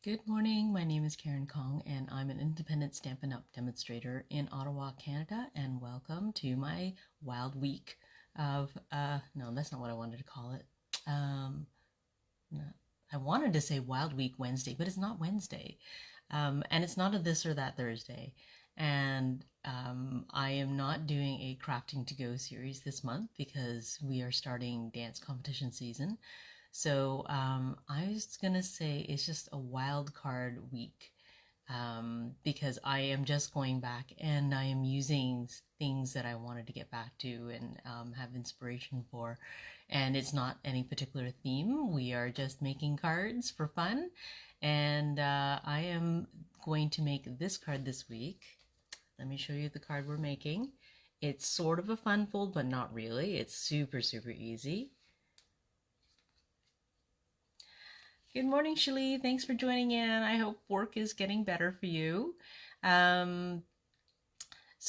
Good morning, my name is Karen Kong and I'm an independent Stampin' Up! Demonstrator in Ottawa, Canada, and welcome to my wild week of, no, that's not what I wanted to call it. No, I wanted to say Wild Week Wednesday, but it's not Wednesday. And it's not a this or that Thursday. And I am not doing a crafting to go series this month because we are starting dance competition season. So I was gonna say it's just a wild card week because I am just going back and I am using things that I wanted to get back to and have inspiration for. And it's not any particular theme. We are just making cards for fun. And I am going to make this card this week. Let me show you the card we're making. It's sort of a fun fold, but not really. It's super, super easy. Good morning, Shali. Thanks for joining in. I hope work is getting better for you. So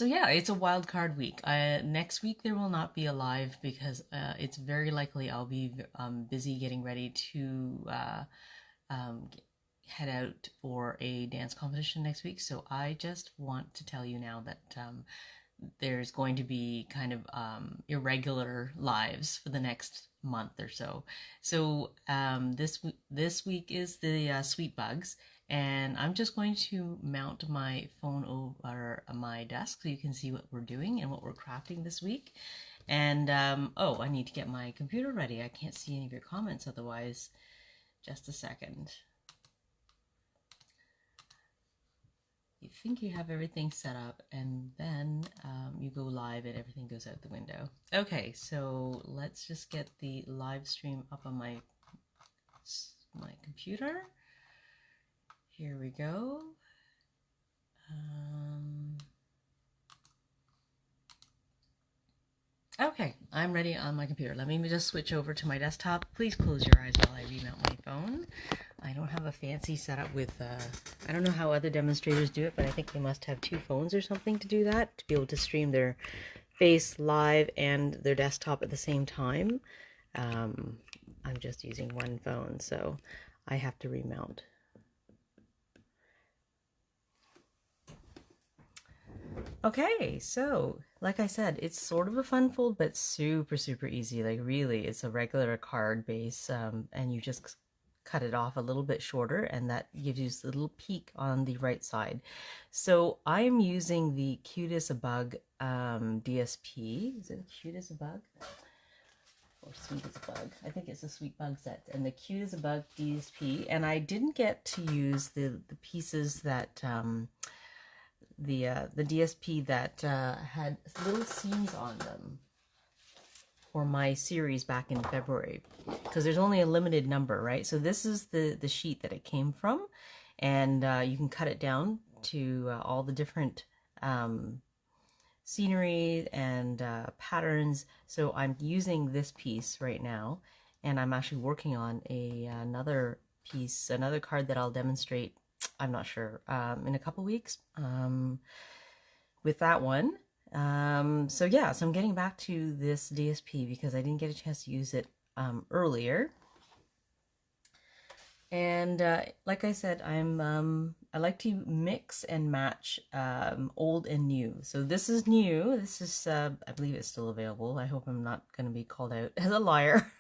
yeah, it's a wild card week. Next week there will not be a live because it's very likely I'll be busy getting ready to head out for a dance competition next week. So I just want to tell you now that there's going to be kind of irregular lives for the next month or so. So this week is the Sweet Bugs, and I'm just going to mount my phone over my desk so you can see what we're doing and what we're crafting this week. And oh, I need to get my computer ready. I can't see any of your comments otherwise. Just a second. You think you have everything set up, and then you go live and everything goes out the window. Okay, so let's just get the live stream up on my computer. Here we go. Okay, I'm ready on my computer. Let me just switch over to my desktop. Please close your eyes while I remount my phone. I don't have a fancy setup with, I don't know how other demonstrators do it, but I think they must have two phones or something to do that, to be able to stream their face live and their desktop at the same time. I'm just using one phone, so I have to remount. Okay, so like I said, it's sort of a fun fold, but super, super easy. Like really, it's a regular card base, and you just cut it off a little bit shorter, and that gives you this little peak on the right side. So I'm using the Cute As A Bug DSP. Is it Cute As A Bug? Or Sweet As A Bug? I think it's a Sweet Bug set, and the Cute As A Bug DSP. And I didn't get to use the pieces that the DSP that had little seams on them for my series back in February, because there's only a limited number, right? So this is the sheet that it came from, and you can cut it down to all the different scenery and patterns. So I'm using this piece right now, and I'm actually working on another piece, another card that I'll demonstrate, I'm not sure, in a couple weeks with that one. So yeah, so I'm getting back to this DSP because I didn't get a chance to use it earlier. And like I said, I like to mix and match old and new. So this is new. This is I believe it's still available. I hope I'm not going to be called out as a liar.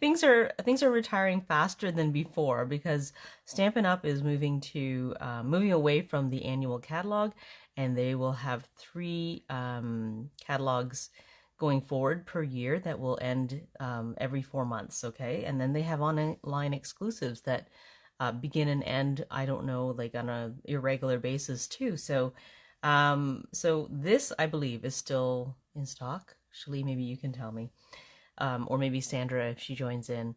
Things are retiring faster than before because Stampin' Up! Is moving away from the annual catalog, and they will have 3 catalogs going forward per year that will end every 4 months, okay? And then they have online exclusives that begin and end, I don't know, like on a irregular basis too. So so this, I believe, is still in stock. Shali, maybe you can tell me. Or maybe Sandra if she joins in.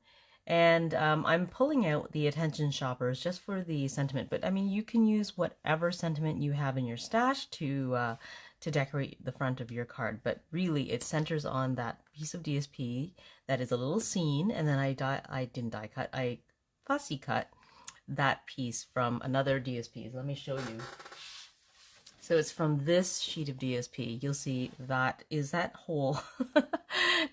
And I'm pulling out the attention shoppers just for the sentiment, but I mean, you can use whatever sentiment you have in your stash to decorate the front of your card, but really it centers on that piece of DSP that is a little scene, and then I fussy cut that piece from another DSP. Let me show you. So it's from this sheet of DSP. You'll see that is that hole.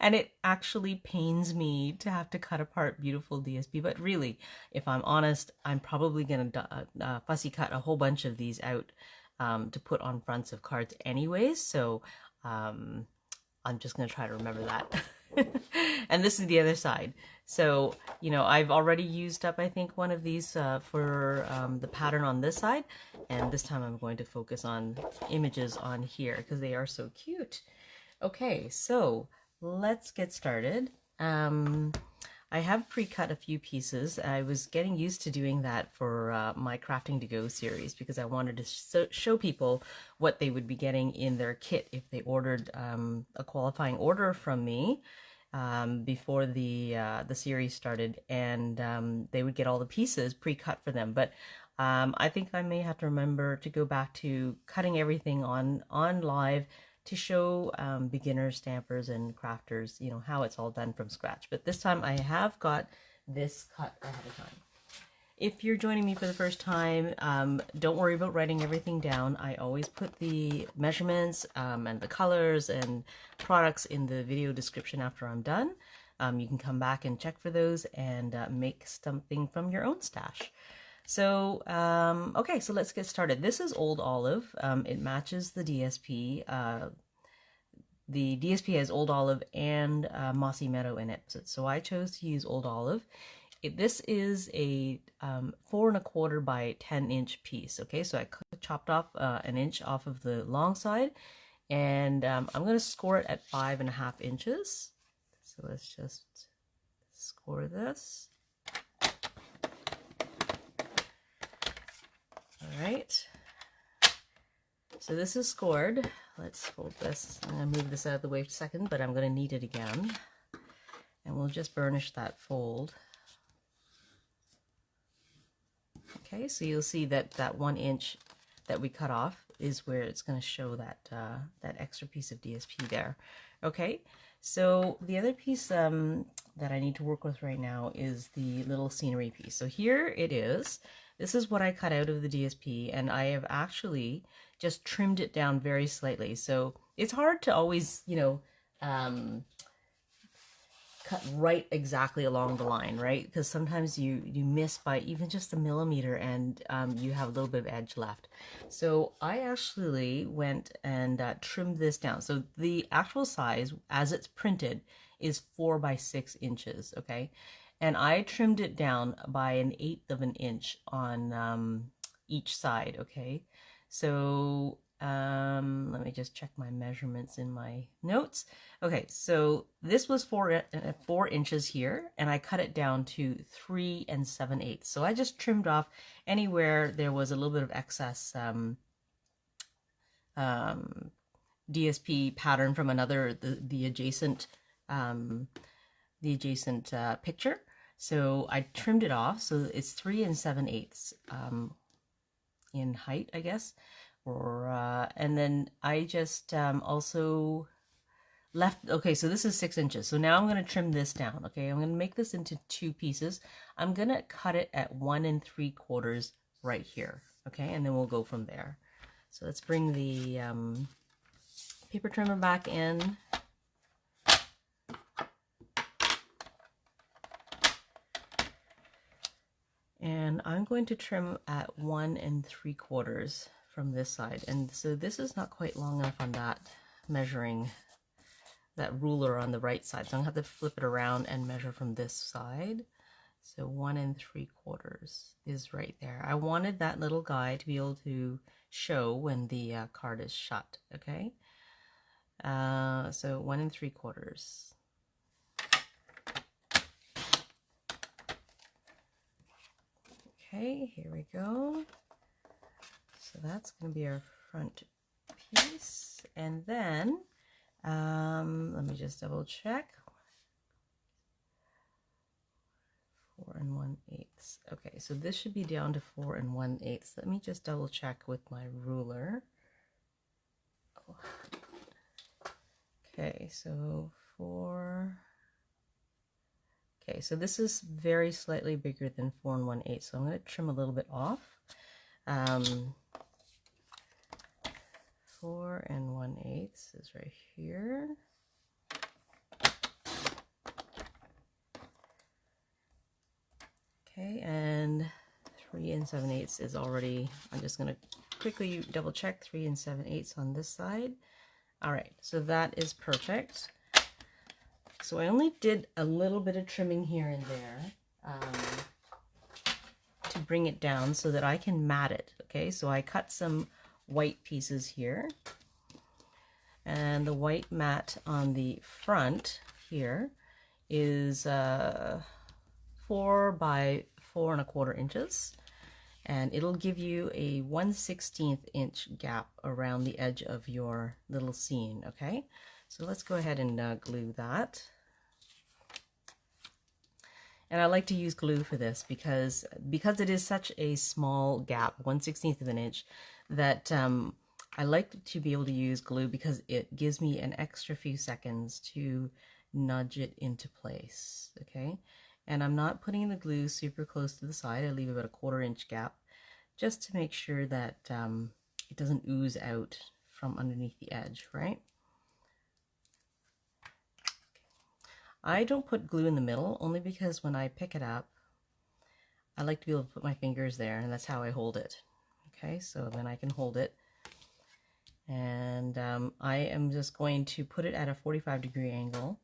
And it actually pains me to have to cut apart beautiful DSP. But really, if I'm honest, I'm probably going to fussy cut a whole bunch of these out to put on fronts of cards anyways. So I'm just going to try to remember that. And this is the other side. So, you know, I've already used up, I think, one of these for the pattern on this side. And this time I'm going to focus on images on here because they are so cute. Okay, so let's get started. I have pre-cut a few pieces. I was getting used to doing that for my Crafting to Go series because I wanted to show people what they would be getting in their kit if they ordered a qualifying order from me before the series started, and they would get all the pieces pre-cut for them. But I think I may have to remember to go back to cutting everything on live to show beginners, stampers, and crafters, you know, how it's all done from scratch. But this time I have got this cut ahead of time. If you're joining me for the first time, don't worry about writing everything down. I always put the measurements and the colors and products in the video description after I'm done. You can come back and check for those and make something from your own stash. So, okay, so let's get started. This is Old Olive. It matches the DSP. The DSP has Old Olive and Mossy Meadow in it. So I chose to use Old Olive. This is a 4 1/4 by 10-inch piece. Okay, so I chopped off an inch off of the long side, and I'm going to score it at 5.5 inches. So let's just score this. All right. So this is scored. Let's fold this. I'm going to move this out of the way for a second, but I'm going to knead it again, and we'll just burnish that fold. Okay, so you'll see that that 1 inch that we cut off is where it's going to show that that extra piece of DSP there. Okay, so the other piece that I need to work with right now is the little scenery piece. So here it is. This is what I cut out of the DSP, and I have actually just trimmed it down very slightly. So it's hard to always, you know, cut right exactly along the line, right? Because sometimes you miss by even just a millimeter, and you have a little bit of edge left. So I actually went and trimmed this down. So the actual size as it's printed is 4 by 6 inches, okay? And I trimmed it down by 1/8 of an inch on each side, okay? So let me just check my measurements in my notes. Okay, so this was 4 inches here, and I cut it down to 3 7/8. So I just trimmed off anywhere there was a little bit of excess DSP pattern from another, the adjacent picture. So I trimmed it off, so it's 3 7/8 in height, I guess. Or and then I just also left. Okay, so this is 6 inches. So now I'm going to trim this down. Okay, I'm going to make this into 2 pieces. I'm going to cut it at 1 3/4 right here. Okay, and then we'll go from there. So let's bring the paper trimmer back in. And I'm going to trim at 1 3/4 from this side. And so this is not quite long enough on that measuring, that ruler on the right side. So I'm going to have to flip it around and measure from this side. So 1 3/4 is right there. I wanted that little guy to be able to show when the card is shut, okay? So 1 3/4. Okay, here we go. So that's going to be our front piece. And then, let me just double check. 4 1/8. Okay, so this should be down to 4 1/8. Let me just double check with my ruler. Oh. Okay, so 4. Okay, so this is very slightly bigger than 4 1/8, so I'm going to trim a little bit off. 4 1/8 is right here. Okay, and 3 7/8 is already, I'm just going to quickly double check 3 7/8 on this side. All right, so that is perfect. So I only did a little bit of trimming here and there to bring it down so that I can mat it. Okay, so I cut some white pieces here, and the white mat on the front here is 4 by 4 1/4 inches, and it'll give you a 1/16 inch gap around the edge of your little scene. Okay, so let's go ahead and glue that. And I like to use glue for this because it is such a small gap, 1/16 of an inch, that I like to be able to use glue because it gives me an extra few seconds to nudge it into place. Okay, and I'm not putting the glue super close to the side. I leave about a 1/4 inch gap just to make sure that it doesn't ooze out from underneath the edge, right? I don't put glue in the middle only because when I pick it up, I like to be able to put my fingers there, and that's how I hold it. Okay, so then I can hold it, and I am just going to put it at a 45-degree angle,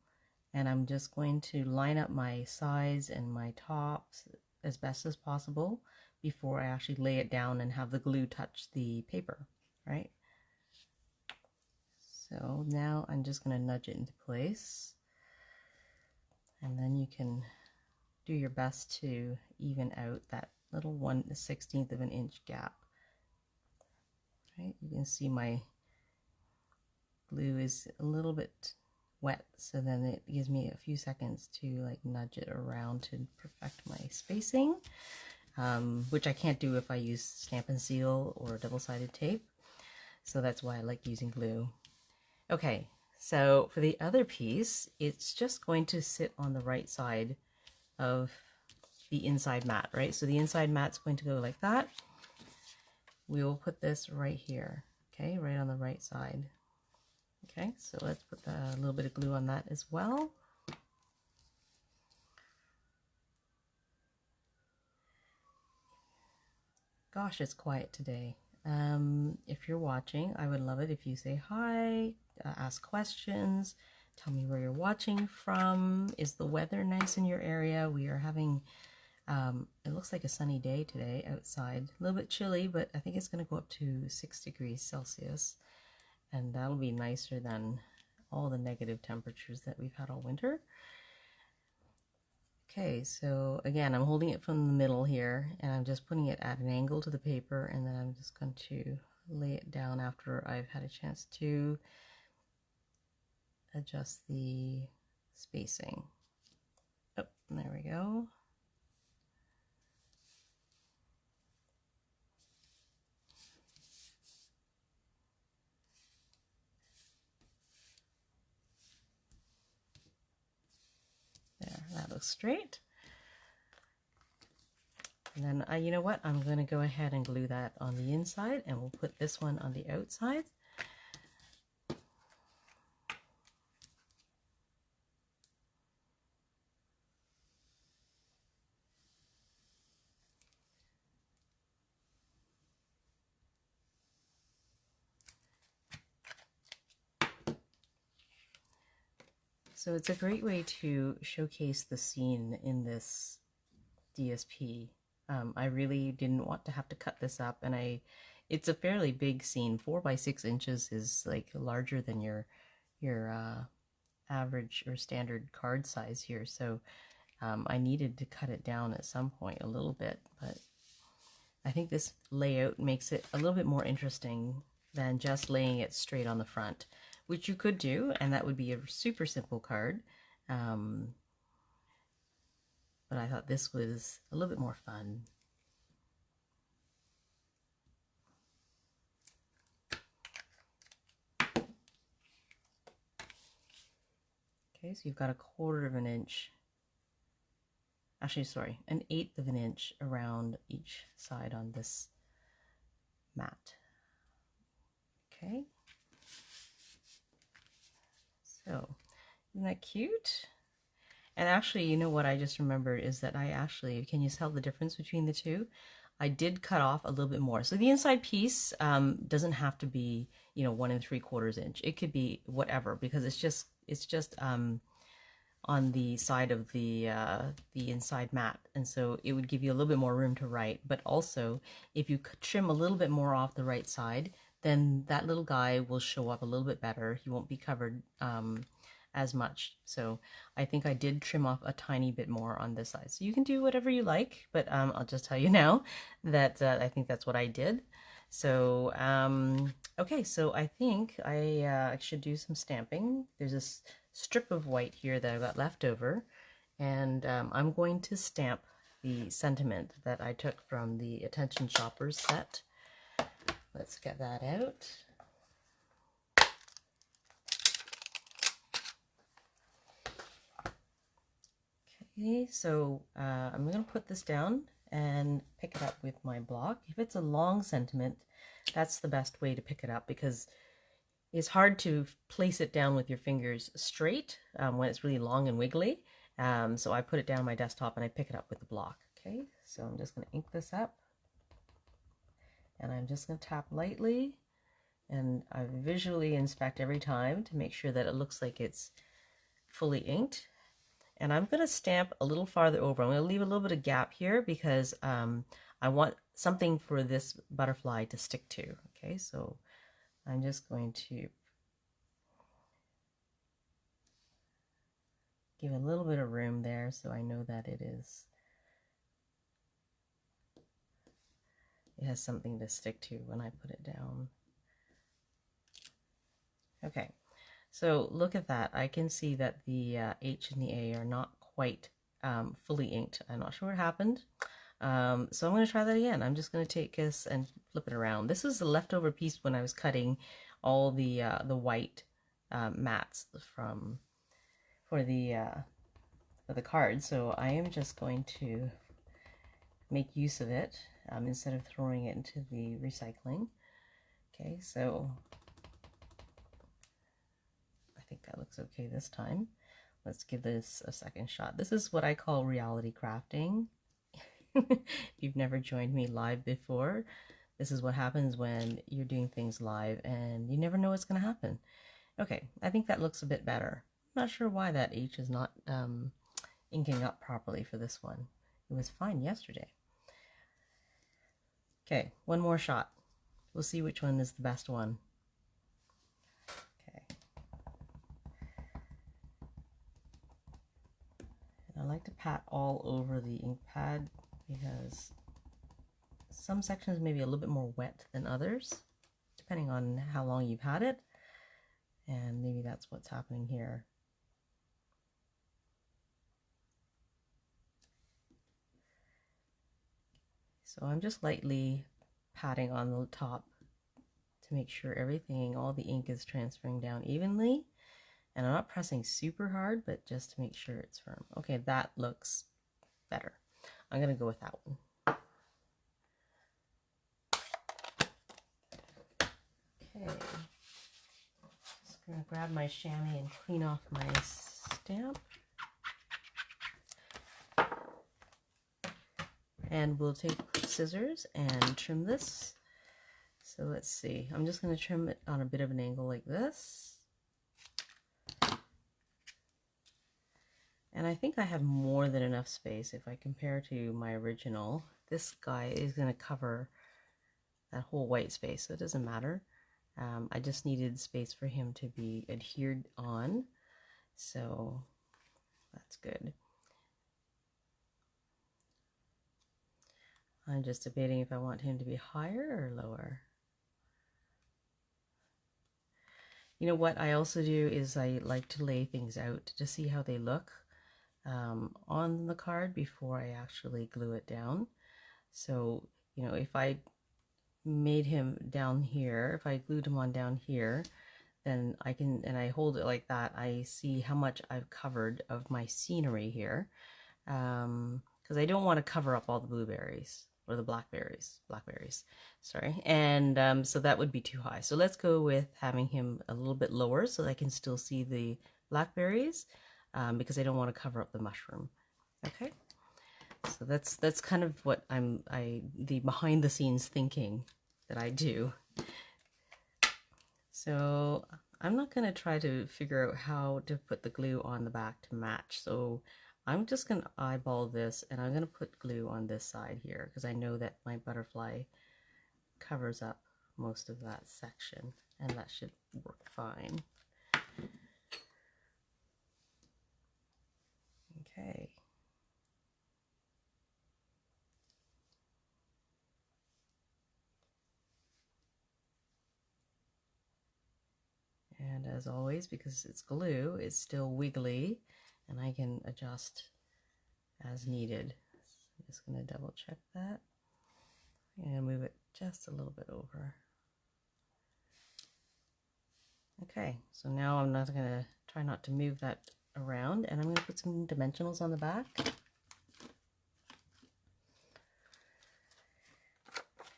and I'm just going to line up my sides and my tops as best as possible before I actually lay it down and have the glue touch the paper, right? So now I'm just going to nudge it into place. And then you can do your best to even out that little 1/16 of an inch gap. Right? You can see my glue is a little bit wet, so then it gives me a few seconds to like nudge it around to perfect my spacing, which I can't do if I use Stamp & Seal or double-sided tape. So that's why I like using glue. Okay. So for the other piece, it's just going to sit on the right side of the inside mat, right? So the inside mat's going to go like that. We will put this right here, okay, right on the right side. Okay, so let's put a little bit of glue on that as well. Gosh, it's quiet today. If you're watching, I would love it if you say hi, ask questions, tell me where you're watching from. Is the weather nice in your area? We are having, it looks like a sunny day today outside. A little bit chilly, but I think it's going to go up to 6 degrees Celsius. And that'll be nicer than all the negative temperatures that we've had all winter. Okay, so again, I'm holding it from the middle here, and I'm just putting it at an angle to the paper, and then I'm just going to lay it down after I've had a chance to adjust the spacing. Oh, there we go. There, that looks straight. And then, you know what? I'm going to go ahead and glue that on the inside, and we'll put this one on the outside. So it's a great way to showcase the scene in this DSP. I really didn't want to have to cut this up, and it's a fairly big scene. 4 by 6 inches is like larger than your average or standard card size here, so I needed to cut it down at some point a little bit, but I think this layout makes it a little bit more interesting than just laying it straight on the front, which you could do, and that would be a super simple card. But I thought this was a little bit more fun. Okay, so you've got a 1/4 of an inch, actually sorry, an 1/8 of an inch around each side on this mat. Okay, So, isn't that cute? And actually, you know what I just remembered is that can you tell the difference between the two? I did cut off a little bit more. So the inside piece doesn't have to be, 1 3/4 inch. It could be whatever, because it's just on the side of the inside mat, and so it would give you a little bit more room to write. But also, if you trim a little bit more off the right side, then that little guy will show up a little bit better. He won't be covered as much. So I think I did trim off a tiny bit more on this side. So you can do whatever you like, but I'll just tell you now that I think that's what I did. So okay, so I think I should do some stamping. There's this strip of white here that I got left over, and I'm going to stamp the sentiment that I took from the Attention Shoppers set. Let's get that out. Okay, so I'm going to put this down and pick it up with my block. If it's a long sentiment, that's the best way to pick it up, because it's hard to place it down with your fingers straight when it's really long and wiggly. So I put it down on my desktop and I pick it up with the block. Okay, so I'm just going to ink this up, and I'm just going to tap lightly, and I visually inspect every time to make sure that it looks like it's fully inked. And I'm going to stamp a little farther over. I'm going to leave a little bit of gap here because I want something for this butterfly to stick to. Okay, so I'm just going to give a little bit of room there so I know that it has something to stick to when I put it down. Okay, so look at that. I can see that the H and the A are not quite fully inked. I'm not sure what happened. So I'm going to try that again. I'm just going to take this and flip it around. This is the leftover piece when I was cutting all the white mats for the card. So I am just going to make use of it instead of throwing it into the recycling. Okay, so I think that looks okay this time. Let's give this a second shot. This is what I call reality crafting. If you've never joined me live before, this is what happens when you're doing things live and you never know what's going to happen. Okay, I think that looks a bit better. I'm not sure why that H is not inking up properly for this one. It was fine yesterday. Okay, one more shot. We'll see which one is the best one. Okay. And I like to pat all over the ink pad because some sections may be a little bit more wet than others, depending on how long you've had it. And maybe that's what's happening here. So I'm just lightly patting on the top to make sure everything, all the ink is transferring down evenly. And I'm not pressing super hard, but just to make sure it's firm. Okay, that looks better. I'm going to go with that one. Okay. Just going to grab my chamois and clean off my stamp. And we'll take scissors and trim this. So let's see. I'm just going to trim it on a bit of an angle like this. And I think I have more than enough space if I compare to my original. This guy is going to cover that whole white space, so it doesn't matter. I just needed space for him to be adhered on, so that's good. I'm just debating if I want him to be higher or lower. You know what I also do is I like to lay things out to see how they look on the card before I actually glue it down. So, you know, if I made him down here, if I glued him on down here, then I can, and I hold it like that, I see how much I've covered of my scenery here. Because I don't want to cover up all the blueberries or the blackberries, sorry. And so that would be too high. So let's go with having him a little bit lower so I can still see the blackberries because I don't want to cover up the mushroom. Okay, so that's kind of what the behind the scenes thinking that I do. So I'm not going to try to figure out how to put the glue on the back to match. So I'm just going to eyeball this, and I'm going to put glue on this side here because I know that my butterfly covers up most of that section, and that should work fine. Okay. And as always, because it's glue, it's still wiggly, and I can adjust as needed. So I'm just going to double check that and move it just a little bit over. Okay, so now I'm not going to try not to move that around, and I'm going to put some dimensionals on the back.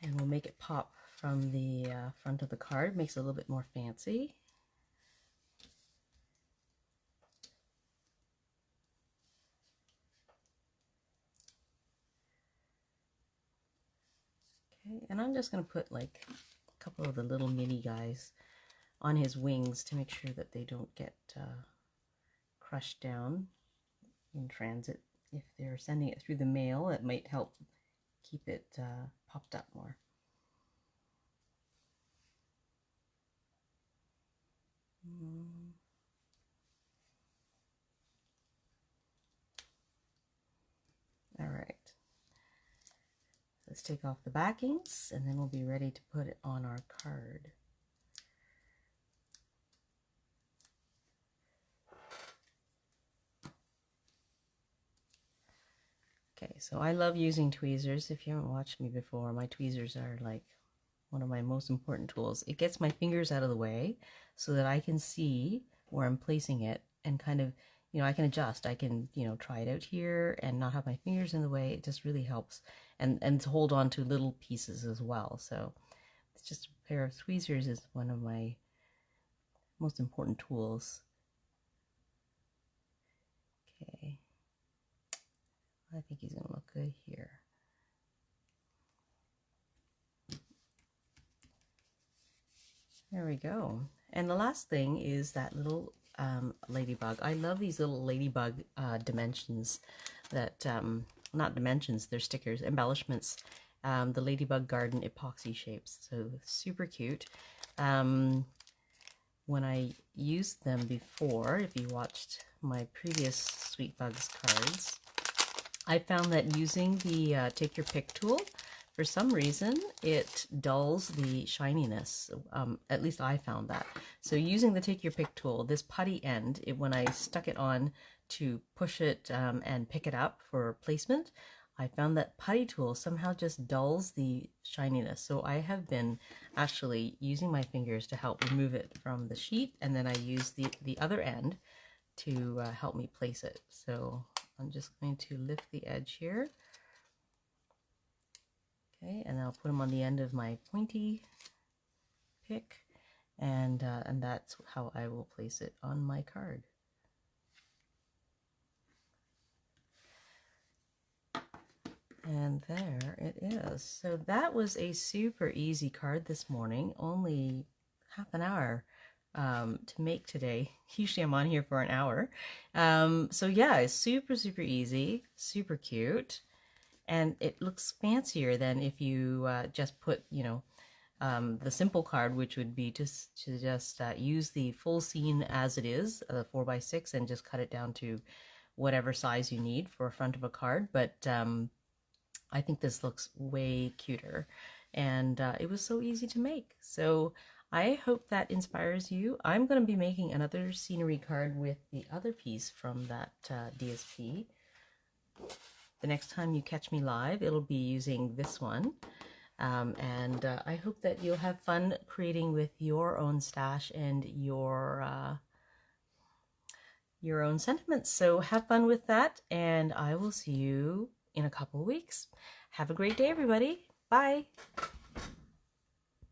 And we'll make it pop from the front of the card, makes it a little bit more fancy. Okay, and I'm just going to put like a couple of the little mini guys on his wings to make sure that they don't get crushed down in transit. If they're sending it through the mail, it might help keep it popped up more. All right. Let's take off the backings, and then we'll be ready to put it on our card. Okay, so I love using tweezers. If you haven't watched me before, my tweezers are like one of my most important tools. It gets my fingers out of the way so that I can see where I'm placing it and kind of, you know, I can adjust. I can, you know, try it out here and not have my fingers in the way. It just really helps. And to hold on to little pieces as well. So it's just a pair of tweezers is one of my most important tools. Okay. I think he's going to look good here. There we go. And the last thing is that little ladybug. I love these little ladybug dimensions that, not dimensions, they're stickers, embellishments. The Ladybug Garden epoxy shapes. So super cute. When I used them before, if you watched my previous Sweet Bugs cards, I found that using the Take Your Pick tool, for some reason, it dulls the shininess. At least I found that. So using the Take Your Pick tool, this putty end, when I stuck it on to push it and pick it up for placement, I found that putty tool somehow just dulls the shininess. So I have been actually using my fingers to help remove it from the sheet, and then I use the other end to help me place it. So I'm just going to lift the edge here. Okay, and I'll put them on the end of my pointy pick, and that's how I will place it on my card. And there it is. So that was a super easy card this morning, only half an hour to make today. Usually I'm on here for an hour. So yeah, it's super, super easy, super cute. And it looks fancier than if you just put, you know, the simple card, which would be to just use the full scene as it is, 4x6, and just cut it down to whatever size you need for a front of a card. But I think this looks way cuter, and it was so easy to make. So I hope that inspires you. I'm going to be making another scenery card with the other piece from that DSP. The next time you catch me live, it'll be using this one. And I hope that you'll have fun creating with your own stash and your own sentiments. So have fun with that, and I will see you in a couple of weeks. Have a great day, everybody. Bye.